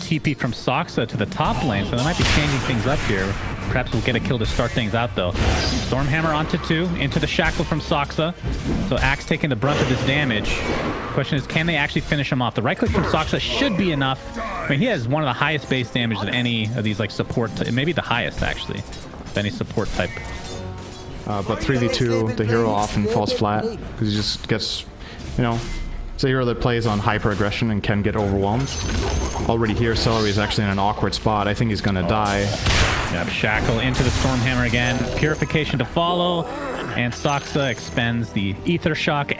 TP from Soxa to the top lane, so they might be changing things up here. Perhaps we'll get a kill to start things out, though. Stormhammer onto 2, into the shackle from Soxa. So Axe taking the brunt of his damage. Question is, can they actually finish him off? The right click from Soxa should be enough. I mean, he has one of the highest base damage of any of these, like, support, maybe the highest, actually, of any support type. But 3v2, the hero often falls flat, because he just gets, you know, it's a hero that plays on hyper aggression and can get overwhelmed. Already here, Celery is actually in an awkward spot. I think he's gonna die. Yep, Shackle into the Stormhammer again. Purification to follow. And Soxa expends the Ether Shock,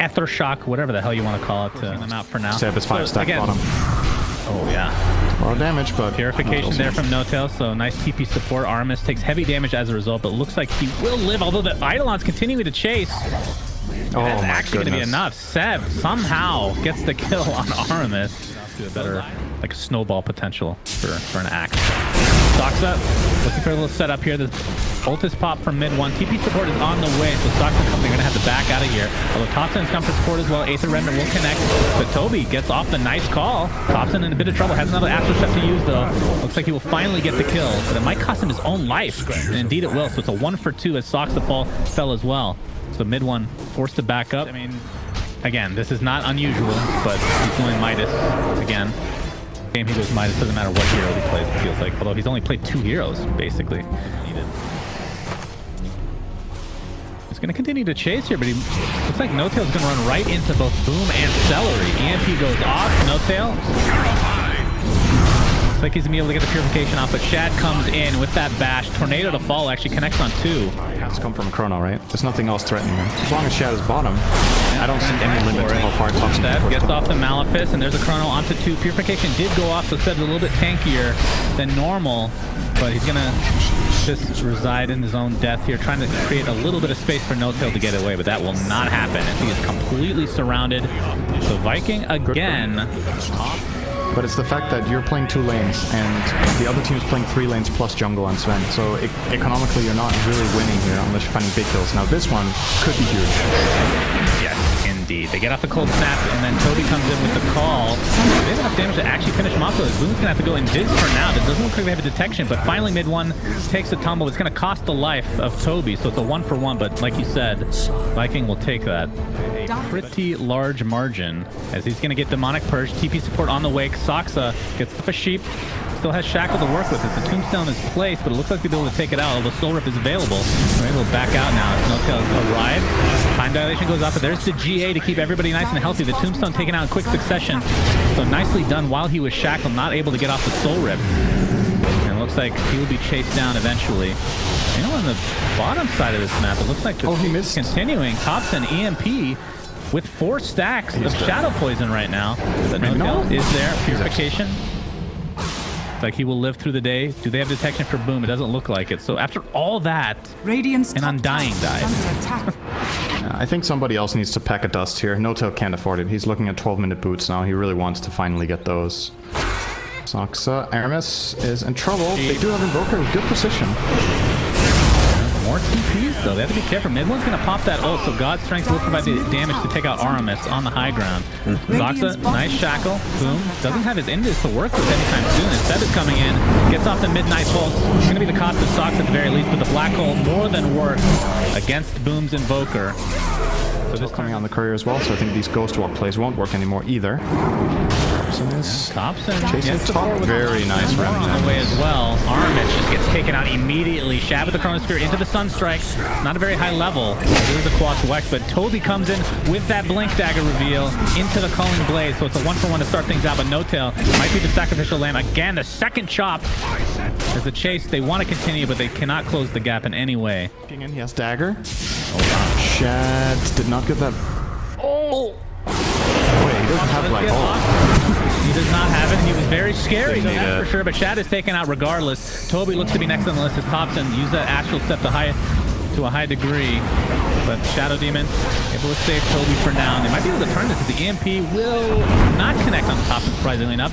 whatever the hell you want to call it, to them out for now. Seb is 5-stack bottom. Oh, yeah. A lot of damage, but... Purification there from No-Tail, so nice TP support. Artemis takes heavy damage as a result, but looks like he will live, although the Eidolon's continuing to chase. Oh, That's my actually going to be enough. Seb somehow gets the kill on Artemis. To a better, like, snowball potential for an Axe. Soxa looking for a little setup here. The ult is popped from mid 1. TP support is on the way, so Soxa and company are going to have to back out of here. Although Thompson's come for support as well. Aether Remnant will connect, but Toby gets off the nice call. Thompson in a bit of trouble. Has another Astral Step to use, though. Looks like he will finally get the kill, but it might cost him his own life. And indeed it will, so it's a 1 for 2 as Soxa fell as well. So mid 1 forced to back up. I mean, again, this is not unusual, but he's going Midas again. Game he goes Midas, doesn't matter what hero he plays, it feels like. Although he's only played 2 heroes, basically. He's going to continue to chase here, but he looks like No-Tail's going to run right into both Boom and Celery. EMP goes off, No-Tail. Looks like he's going to be able to get the purification off, but Shad comes in with that bash. Tornado to fall actually connects on 2. It has to come from Chrono, right? There's nothing else threatening him. As long as Shad is bottom, I don't see any limit to how far Thompson can push gets them. off the Malefice, and there's a Chrono onto 2. Purification did go off, so Seb's a little bit tankier than normal, but he's going to just reside in his own death here, trying to create a little bit of space for No-Tail to get away, but that will not happen as he is completely surrounded. So Viking again. But it's the fact that you're playing 2 lanes and the other team is playing 3 lanes plus jungle and Sven. So economically, you're not really winning here unless you're finding big kills. Now this one could be huge. Yes, indeed. They get off the cold snap, and then Toby comes in with the call. They have enough damage to actually finish him off. So Boom's going to have to go in Diz for now. It doesn't look like they have a detection, but finally mid 1 takes a tumble. It's going to cost the life of Toby, so it's a 1 for 1. But like you said, Viking will take that. A pretty large margin as he's going to get Demonic Purge. TP support on the wake. Soxa gets off a sheep. Still has Shackle to work with. The Tombstone is placed, but it looks like they'll be able to take it out. Although Soul Rip is available. They're able to back out now as No-Tail arrived. Time dilation goes up, but there's the GA to keep everybody nice and healthy. The Tombstone taken out in quick succession. So nicely done while he was shackled, not able to get off the Soul Rip. And it looks like he will be chased down eventually. You know, on the bottom side of this map, it looks like the he missed. Continuing. Thompson, EMP with 4 stacks of Shadow Poison right now. But No-Tail is there. Purification. It's like he will live through the day. Do they have detection for Boom? It doesn't look like it. So after all that, an Undying died. I think somebody else needs to pack a dust here. No-Tail can't afford it. He's looking at 12-minute boots now. He really wants to finally get those. Soxa, Aramis is in trouble. They do have Invoker with good position. More TPs, though. They have to be careful. Mid one's going to pop that ult, so God's Strength will provide the damage to take out Aramis on the high ground. Soxa, nice shackle. Boom. Doesn't have his Indus to work with anytime soon. As Seb is coming in, gets off the Midnight Pulse. It's going to be the cost of Soxa at the very least, but the Black Hole more than worth against Boom's Invoker. So this coming on the courier as well, so I think these Ghost Walk plays won't work anymore either. Thompson chasing top. Very nice remnant on the way as well. Armich just gets taken out immediately. Shad with the Chronosphere into the Sunstrike. Not a very high level. There is a Quas Wex, but Toby comes in with that Blink Dagger reveal into the Culling Blade. So it's a 1 for 1 to start things out, but No-Tail might be the Sacrificial Lamb. Again, the second chop. There's a chase. They want to continue, but they cannot close the gap in any way. He has Dagger. Oh, wow. Shad did not get that. Oh! Wait, he doesn't have Black Hole. He does not have it. He was very scary, though, that's for sure. But Shad is taken out regardless. Toby looks to be next on the list as Thompson used that Astral Step to a high degree. But Shadow Demon able to save Toby for now. And they might be able to turn this as the EMP will not connect on the Thompson, surprisingly enough.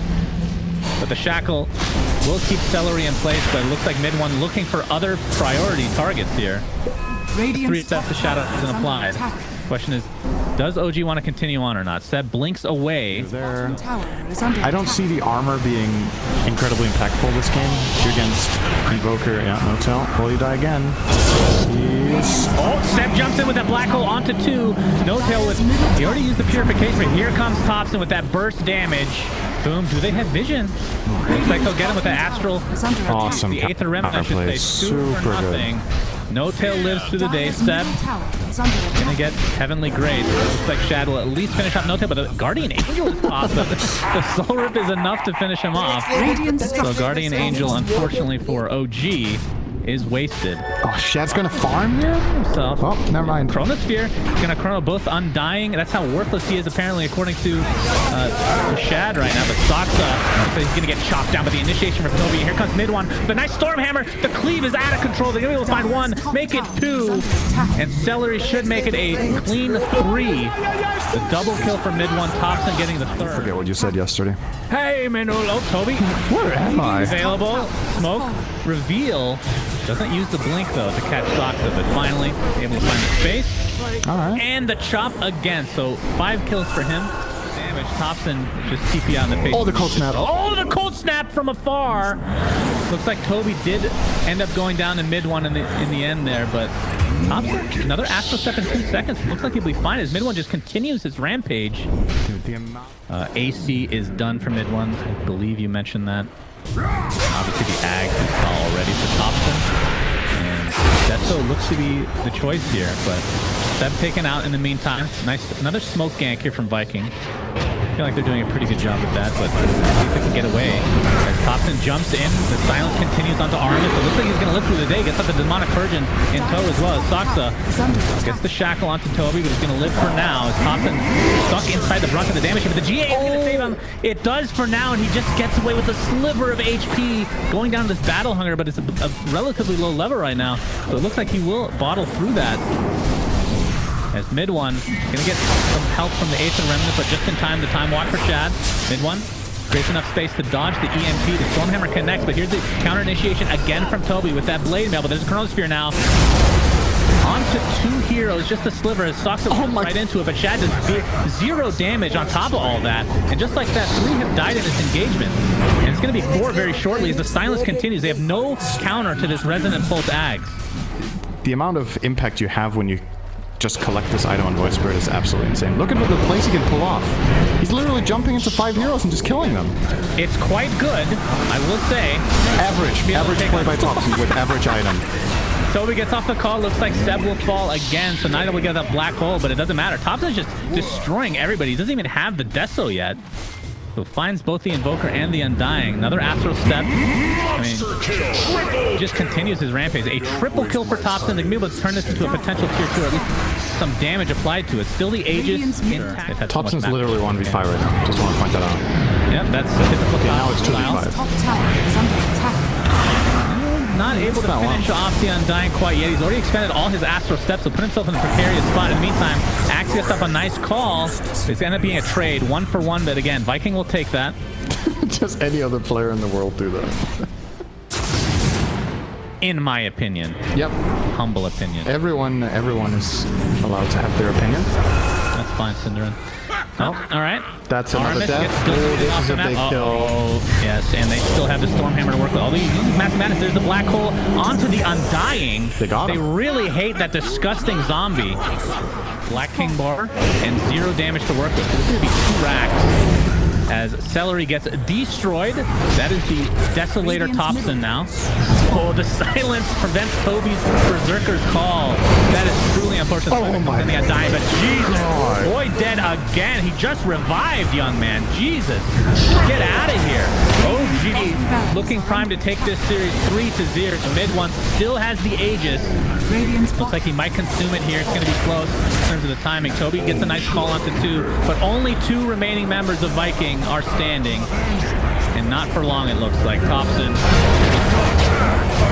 But the Shackle will keep Celery in place, but it looks like mid one looking for other priority targets here. 3 steps to Shadow isn't applied. Question is, Does OG want to continue on or not? Seb blinks away. There. I don't see the armor being incredibly impactful this game. You're against Invoker. Yeah, no tell. Will you die again? He's... Oh, Seb jumps in with that black hole onto 2. No tail with... He already used the purification, but here comes Thompson with that burst damage. Boom. Do they have vision? Looks like they'll get him with the astral. Awesome. The Aether Remnant, I should say. Super nothing. No tail lives through the day. Seb gonna get Heavenly Grace. Looks like Shad will at least finish off No Tail, but the Guardian Angel is awesome. The Soul Rip is enough to finish him off. So Guardian Angel, unfortunately for OG, is wasted. Oh, Shad's gonna farm here? Himself. Oh, never mind. Chronosphere gonna chrono both Undying. That's how worthless he is, apparently, according to Shad right now. But Soxa, he's gonna get chopped down by the initiation from Toby. Here comes mid one. The nice Storm Hammer. The cleave is out of control. They're gonna be able to find 1, make it 2, and Celery should make it a clean 3. The double kill for mid one. Thompson getting the 3rd. Forget what you said yesterday. Hey, Manolo. Toby. Where am I? Available. Smoke. Reveal. Doesn't use the blink though to catch Soxa, but finally able to find the space. All right. And the chop again. So 5 kills for him. Damage. Thompson just TP out in the face. Oh, the cold snap. Oh, the cold snap from afar. Looks like Toby did end up going down in mid one in the end there, but Thompson, another Astral Step in 2 seconds. Looks like he'll be fine as mid one just continues his rampage. Dude, the amount. AC is done for mid one. I believe you mentioned that. Obviously the Ag we saw already for Thompson. And Deso looks to be the choice here, but Seb taken out in the meantime. Nice, another smoke gank here from Viking. I feel like they're doing a pretty good job with that, but let's see if they can get away. As Thompson jumps in, the silence continues onto Armin. It looks like he's going to live through the day. Gets up the Demonic Purge in tow as well. As Soxa gets the shackle onto Toby, but he's going to live for now. As Thompson stuck inside the brunt of the damage, but the GA is going to save him. It does for now, and he just gets away with a sliver of HP going down to this Battle Hunger, but it's a relatively low level right now. So it looks like he will bottle through that. As mid one, gonna get some help from the Aether Remnant, but just in time, the time walk for Shad. Mid one, creates enough space to dodge the EMP. The Stormhammer connects, but here's the counter initiation again from Toby with that Blade Mail, but there's a Chronosphere now. Onto 2 heroes, just a sliver as Soxa right into it, but Shad does 0 damage on top of all that. And just like that, 3 have died in this engagement. And it's gonna be 4 very shortly as the silence continues. They have no counter to this Resonant Pulse Ags. The amount of impact you have when you just collect this item on Void Spirit is absolutely insane. Look at what the plays he can pull off. He's literally jumping into 5 heroes and just killing them. It's quite good, I will say. Average play by Thompson with average item. Toby gets off the call. Looks like Seb will fall again, so neither will get that black hole, but it doesn't matter. Thompson's just destroying everybody. He doesn't even have the Deso yet. So finds both the Invoker and the Undying. Another Astral Step. I mean, just continues his rampage. A triple kill for Thompson. They can be able to turn this into a potential tier 2, or at least some damage applied to it. Still the Aegis intact. Thompson's literally 1v5 right now. Just want to point that out. Yep, that's typical. Okay, now it's 2v5. Not able to finish off the Undying quite yet. He's already expended all his Astral Steps, so put himself in a precarious spot. In the meantime, Axe gets up a nice call. It's going to end up being a trade, 1 for 1, but again, Viking will take that. Just any other player in the world do that. In my opinion. Yep. Humble opinion. Everyone is allowed to have their opinion. That's fine, Cinderin. Oh, all right. That's another death. This is a big kill. Yes, and they still have the Stormhammer to work with. Although you use Mathematics, there's the black hole onto the Undying. They got him. They really hate that disgusting zombie. Black King Bar and 0 damage to work with. This is going to be 2 racks. As Celery gets destroyed. That is the Desolator Thompson now. Oh, the silence prevents Toby's Berserker's call. That is truly unfortunate. Oh my God. Then he got died, but Jesus. Boy, dead again. He just revived, young man. Jesus. Get out of here. OG looking primed to take this series 3-0. Mid one still has the Aegis. Looks like he might consume it here. It's going to be close in terms of the timing. Toby gets a nice call onto 2, but only 2 remaining members of Viking are standing. And not for long, it looks like. Thompson.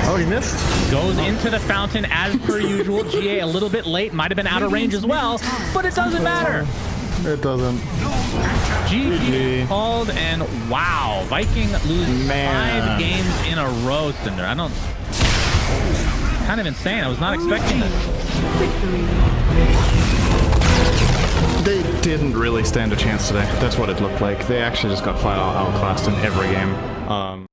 Oh, he missed. Goes into the fountain as per usual. GA a little bit late. Might have been out of range as well, but it doesn't matter. It doesn't. GG called, and wow. Viking lose 5 games in a row, Cinder. I don't... Kind of insane. I was not expecting this. they didn't really stand a chance today. That's what it looked like. They actually just got flat out outclassed in every game.